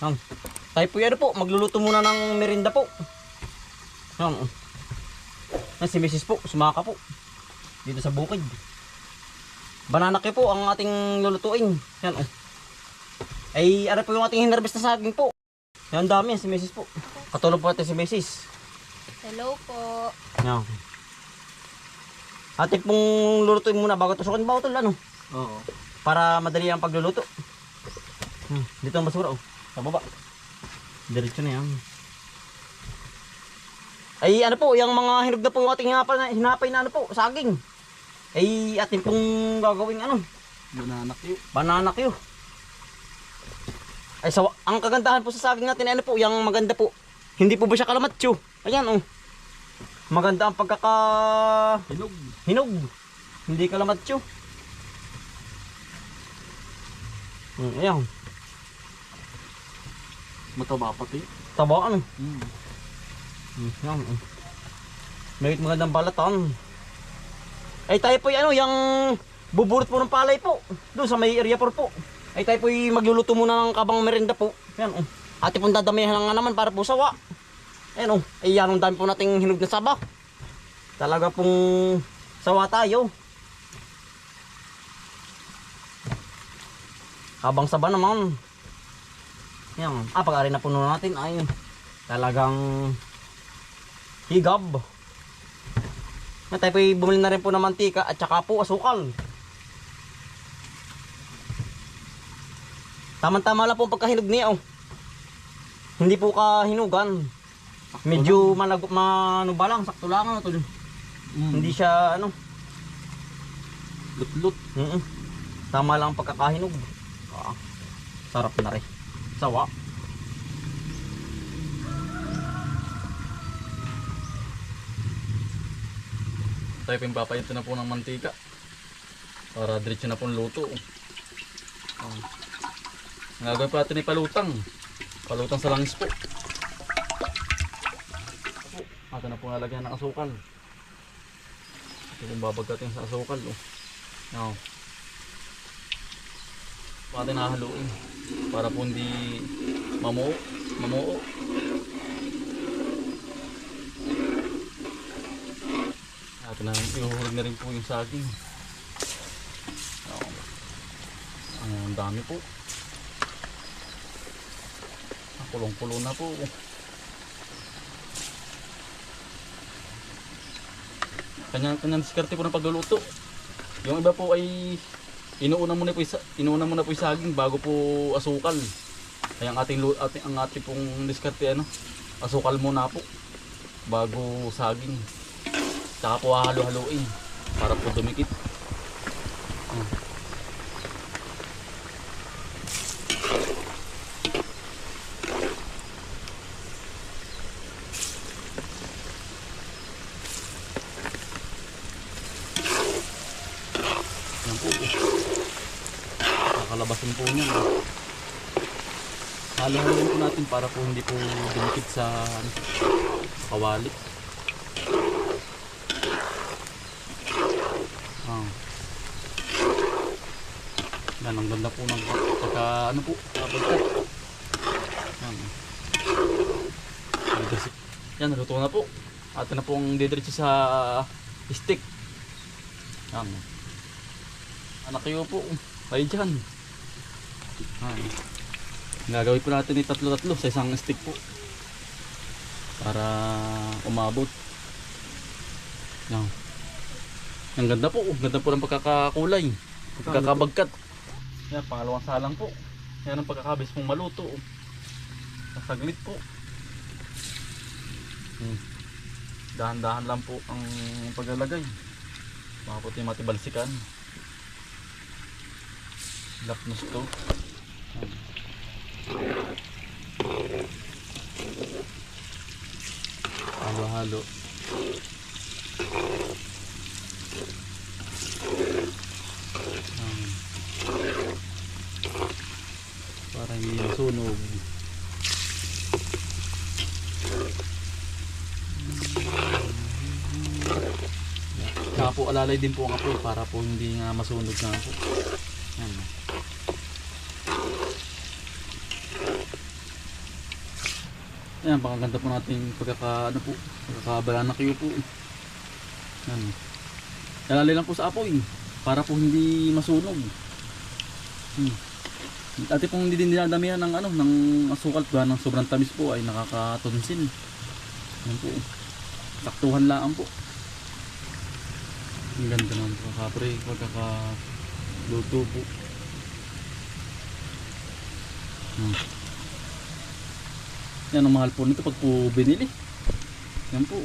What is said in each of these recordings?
Yan. Tayo po yan po, magluluto muna ng merinda po. Yan. Yan si Mrs. po, sumaka po. Dito sa bukid. Banana cue po ang ating lulutuin. Yan. Ay, ano po yung ating hinarvest na saging po. Yan, dami yan si Mrs. po. Katulog po natin si Mrs. Hello po. Yan. Ating pong lulutuin muna bago tusukin ba utol, ano? Oo. Para madali ang pagluluto. Dito ang basura, oh. Sa baba. Diretso na yan. Ay, ano po, yung mga hinog na po yung ating hinapay na ano po, saging. Ay, ating pong gagawing ano? Banana cue. Banana cue. Ay, ang kagandahan po sa saging natin, ano po, yung maganda po. Hindi po ba siya kalamatyo? Ayan, oh. Maganda ang Hinog. hinog. Hindi kalamatyo. Ayan. Mataba pati. Taba, ano? Mm. Yan. May magandang balatan. Ay tayo po ano, yung buburot po ng palay po. Doon sa may area po. Ay tayo po magluluto muna ng kabang merenda po. Yan oh. Ate pong dadamihan nga naman para po sawa. Ayan oh. Ay yan ang dami po nating hinog na saba. Talaga pong sawa tayo. Kabang saba naman. Yan. Pag-ari na puno natin. Ayun. Talagang higab. Tayo po bumili na rin po ng mantika at saka po asukal. Tama-tama lang po ang pagkahinog niya oh. Hindi po kahinugan. Medyo ano ba lang, sakto lang ano to. Hindi siya ano. Lut-lut. Tama lang ang pagkakahinog. Sarap na rin. Sawa. Tayo pa yung papayito na po ng mantika. Para diretso na po ang luto. Ang gagawin po natin ay palutang. Palutang sa langis po. Ato na po nalagyan ng asukal. Ito yung babagkatin sa asukal. Oh. Natin nahaluin para po hindi mamuo. At ihuhulog na rin po yung saging. Ang dami po. Kulong-kulo na po. Kanya-kanya diskarte po ng pagluluto. Yung iba po ay inuuna muna po yung saging bago po asukal. Kaya ang ating pong diskarte ano, asukal muna po bago saging. Tsaka po halo-haloin para po dumikit. Yan po. Kakalabasin po niya. Halo-haloin po natin para po hindi po dumikit sa kawali. Yan, ang ganda po ng pagka ano po, pagkat. Yan, naluto na po. Atin na pong didiretso sa stick. Yan. Anak kayo po, kayo dyan. Gagawin po natin yung tatlo-tatlo sa isang stick po. Para umabot. Yan. Ang ganda po ng pagkakakulay. Pagkakabagkat. Yan, pangalawang salang po. Yan ang pagkakabis pong maluto. Saglit po. Dahan-dahan lang po ang paglalagay. Baka po ito yung matibalsikan. Lapnos to. Halo-halo. Para hindi masunog. Saka po alalay din po ang apoy para po hindi nga masunog na po. Yan. Ayan, pakaganda po natin pagkakabalana kayo po. Yan. Lalali lang po sa apoy para po hindi masunog. Dati pong hindi din dinadamihan ng ng asukal gawa ng sobrang tamis po ay nakakatonsin. Yan po. Saktuhan lang po. Ang ganda naman po kapre pagkakaluto po. Yan ang mahal po nito pag po binili. Yan po.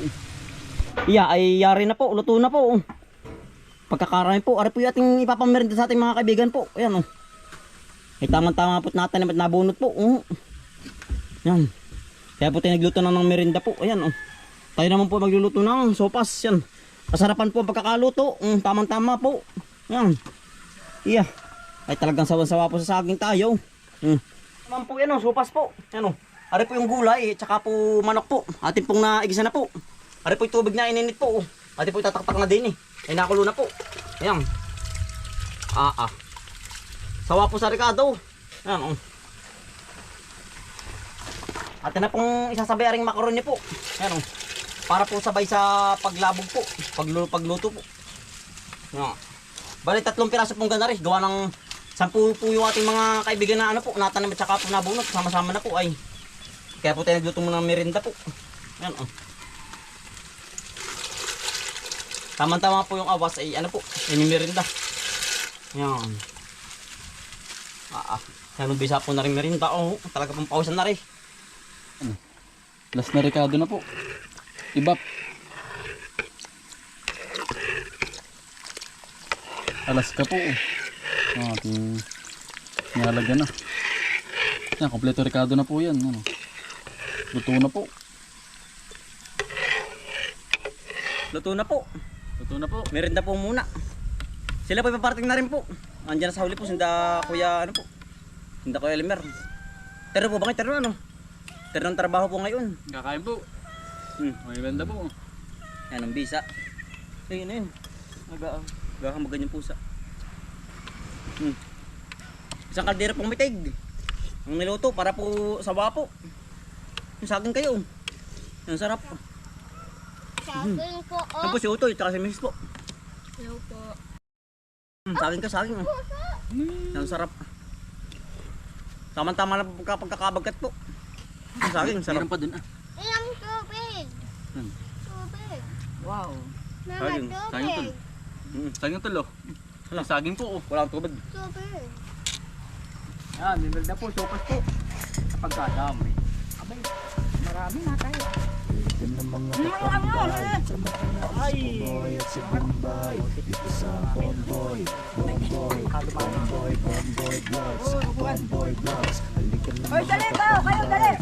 Iya, ay yari na po, luto na po. Pagkakarami po, ari po yung ating ipapamerinda sa ating mga kaibigan po. Ayan ay tamang-tama po natin na nabunot po. Yan. Kaya po tayo nagluto na ng merinda po. Ayan Tayo naman po magluluto ng sopas. Yan. Masarapan po ang pagkakaluto. Tamang-tama po. Yan. Iya. Ay talagang sawa-sawa po sa saging tayo. Naman po yan sopas po. Yan Ari po yung gulay, tsaka po manok po. Atin pong naigisa na po. Ari po yung tubig na ininit po. Atin po itataktak na din Ay nakulo na po. Ayan. Sawa po sa Ricardo. Ayan Atin na pong isasabay aring macaroni po. Ayan Para po sabay sa paglabog po. Pagluto po. Ayan. Bali 3 piraso pong ganari. Gawa ng 10 po yung ating mga kaibigan na natanim at saka po nabunot. Sama-sama na po ay. Kaya po tayo nagluto muna ng merinda po. Ayan Tama-tama po yung awas ay po, yung merinda. Ayan. Yan bisa po na rin merinda. Talaga pong pausan na rin. Last na Ricardo na po. Ibap. Alas ka po. Ating nilalagyan na. Yan, kompleto Ricardo na po yan. Luto na po. Luto na po. Luto na po. Merinda po muna. Sila po ipaparating na rin po. Andiyan sa huli po, sinda kuya po. Sinda kuya Limer. Tero po ba kayo? Tero ng trabaho po ngayon. Kakain po. May benda po. Yan ang bisa. Ayun. Gahang ganyan pusa. Isang kaldera pong mitig. Ang niluto para po sawa po. Yung saging kayo. Ang sarap. Saging po, Ano po si Utoy, tsaka si Mrs. po. Hello po. Saging ka, saging. Ang sarap. Tama-tama lang pagkakabagat po. Ang saging, sarap. Meron pa dun Ilang tubig. Tubig. Wow. Mama, Saging. Saging tol. tubig. Saging tol Saging po Walang tubig. Tubig. May merda po, sopas po. Kapag kadami. Abay, marami na tayo. Hoy, dali ba? Kayo, dali!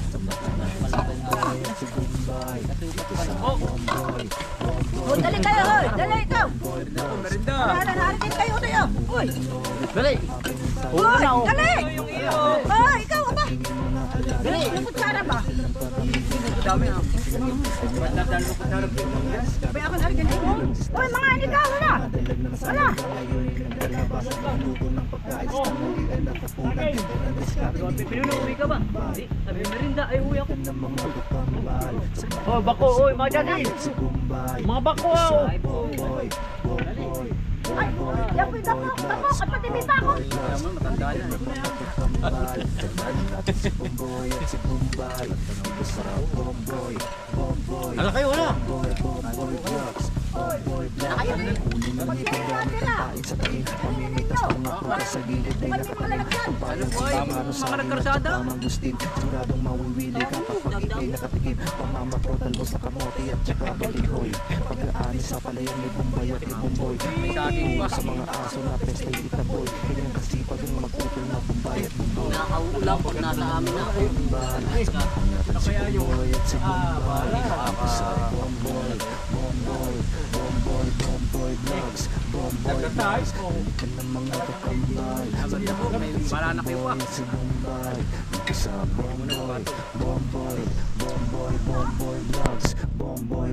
Oh, dali kayo, hoy! Dali ikaw! Wala, narinig kayo tayo! Hoy! Dali! Hoy! Dali! Hoy, ikaw ba? Dali! Lukutsara ba? Dami na. Sabay ako narinig mo? Hoy, mga inigaw! Wala! Wala! Pinuwi ka ba? Sabi merinda, ay uwi ako. Oh, bako, oy, mga dyan. Mga bako, Ay! Yan po yung dako! Dako! At pati may bako! matanda na. Ala kayo, wala. Ayaw na! Pag-iwan natin na! Kanina ninyo! Ba't may mga lalagyan? Ano po ay, mga nagkarsada? Siguradong mawiwili ka kapag ikay nakatigil. Pamamakro, talbos sa kamote at saka balihoy. Pag-aani sa palayan may bumbay at ibumboy. May saging sa mga aso na pestay itaboy. Kanyang kasipag ang magputol na bumbay at bumboy. Nakaulang pag nasa amin na ako. Kaya yung Bomboy vlogs, Bomboy vlogs. Halikan ng mga kakambal. Wala na kayo ah. Sa Bombay, sa Bomboy vlogs, Bomboy